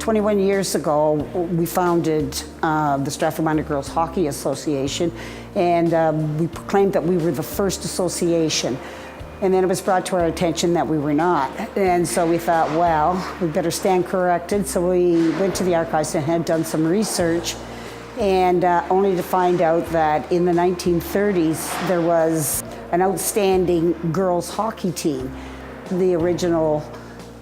21 years ago, we founded the Stratford Minor Girls Hockey Association, and we proclaimed that we were the first association. And then it was brought to our attention that we were not. And so we thought, well, we better stand corrected. So we went to the archives and had done some research, and only to find out that in the 1930s, there was an outstanding girls hockey team, the original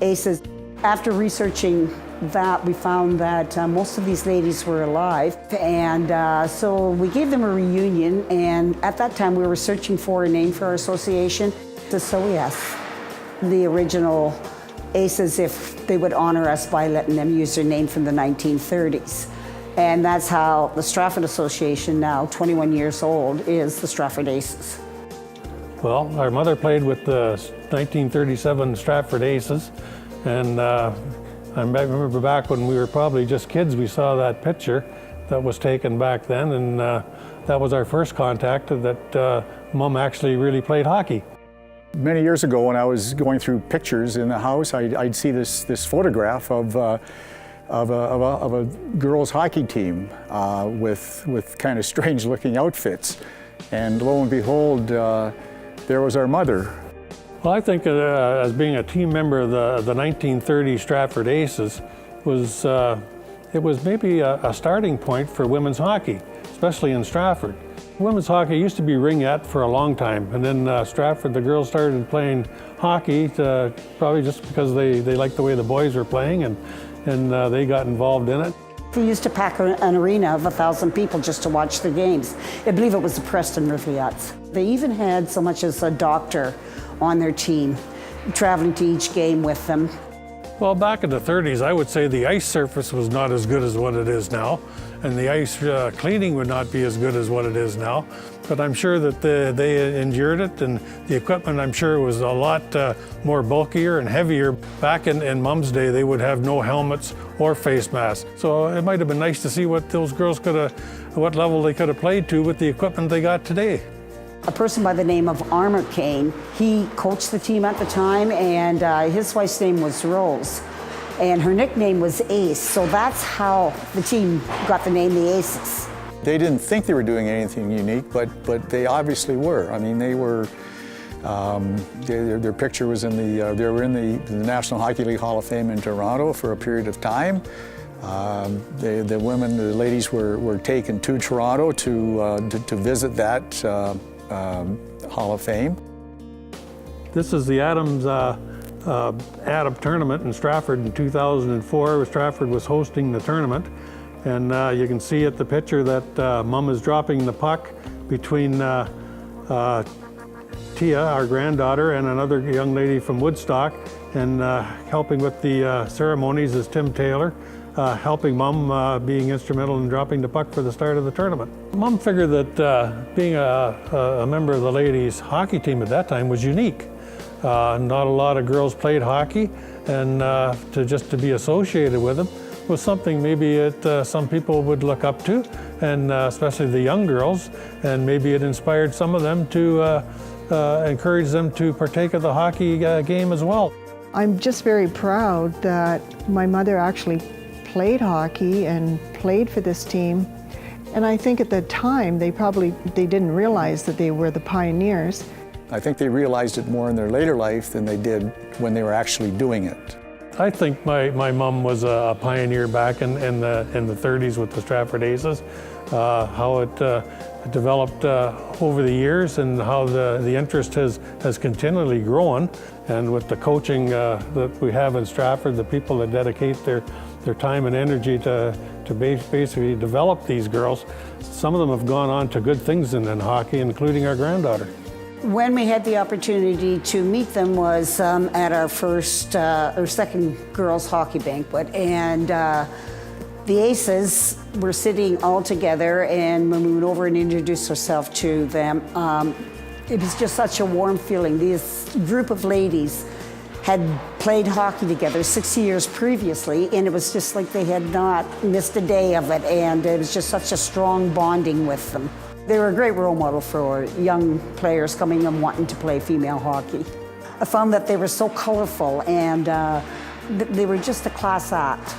Aces. After researching that, we found that most of these ladies were alive, and so we gave them a reunion, and at that time we were searching for a name for our association. So yes, the original Aces, if they would honor us by letting them use their name from the 1930s. And that's how the Stratford Association, now 21 years old, is the Stratford Aces. Well, our mother played with the 1937 Stratford Aces, and I remember back when we were probably just kids, we saw that picture that was taken back then, and that was our first contact that Mom actually really played hockey. Many years ago, when I was going through pictures in the house, I'd see this photograph of a girls' hockey team with kind of strange-looking outfits, and lo and behold, there was our mother. Well, I think as being a team member of the 1930 Stratford Aces it was maybe a starting point for women's hockey, especially in Stratford. Women's hockey used to be ringette for a long time, and then Stratford, the girls started playing hockey probably just because they liked the way the boys were playing, and they got involved in it. We used to pack an arena of 1,000 people just to watch the games. I believe it was the Preston Rivulettes. They even had so much as a doctor on their team, traveling to each game with them. Well, back in the 30s, I would say the ice surface was not as good as what it is now, and the ice cleaning would not be as good as what it is now. But I'm sure that they endured it, and the equipment, I'm sure, was a lot more bulkier and heavier. Back in Mom's day, they would have no helmets or face masks. So it might have been nice to see what those girls what level they could have played to with the equipment they got today. A person by the name of Armour Kane, he coached the team at the time, and his wife's name was Rose, and her nickname was Ace, so that's how the team got the name the Aces. They didn't think they were doing anything unique, but they obviously were. I mean, they were, their picture was in they were in the National Hockey League Hall of Fame in Toronto for a period of time. The ladies were taken to Toronto to visit that Hall of Fame. This is the Adams tournament in Stratford in 2004. Stratford was hosting the tournament, and you can see at the picture that Mom is dropping the puck between Tia, our granddaughter, and another young lady from Woodstock, and helping with the ceremonies is Tim Taylor, helping Mom being instrumental in dropping the puck for the start of the tournament. Mom figured that being a member of the ladies hockey team at that time was unique. Not a lot of girls played hockey, and to be associated with them was something maybe some people would look up to, and especially the young girls, and maybe it inspired some of them to encourage them to partake of the hockey game as well. I'm just very proud that my mother actually played hockey and played for this team, and I think at the time they didn't realize that they were the pioneers. I think they realized it more in their later life than they did when they were actually doing it. I think my mom was a pioneer back in the 30s with the Stratford Aces, how it developed over the years, and how the interest has continually grown. And with the coaching that we have in Stratford, the people that dedicate their time and energy to basically develop these girls, some of them have gone on to good things in hockey, including our granddaughter. When we had the opportunity to meet them was at our first or second girls hockey banquet, and the Aces were sitting all together, and when we went over and introduced ourselves to them, it was just such a warm feeling. This group of ladies had played hockey together 6 years previously, and it was just like they had not missed a day of it, and it was just such a strong bonding with them. They were a great role model for young players coming and wanting to play female hockey. I found that they were so colorful, and they were just a class act.